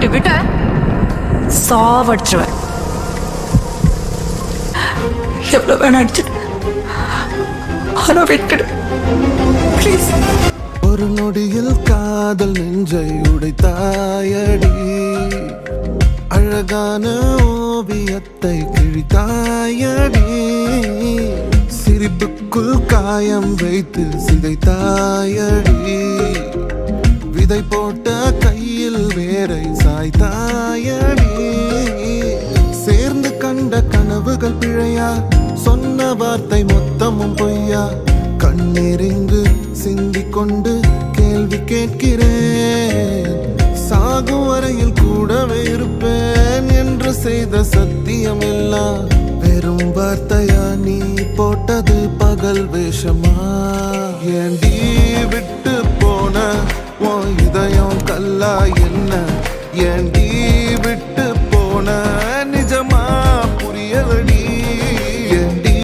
அப்படி விட்ட சாவடிச்சுவேன். எவ்வளவு வேணா அடிச்சுட்டு ஆனா விட்டுடு ப்ளீஸ். ஒரு நொடியில் காதல் நெஞ்சை உடைத்தாயடி, அழகான ஓவியத்தை கிழித்தாயடி, சிரிப்புக்குள் காயம் வைத்து சிதைத்தாயடி, விதை போட்ட கையில் வேரை சாய்த்தாயடி, சேர்ந்து கண்ட கனவுகள் பிழையா, சொன்ன வார்த்தை மொத்தமும் பொய்யா, கண்ணீரிங்கு சிந்திக் கொண்டு கேள்வி கேட்கிறேன், சாகும் வரையில் கூடவே இருப்பேன் என்று செய்த சத்தியம் எல்லாம் வெறும் வார்த்தையா, நீ போட்டது பகல் வேஷமா, ஏண்டி விட்டு போன உன் இதயம் கல்லா என்ன, ஏண்டி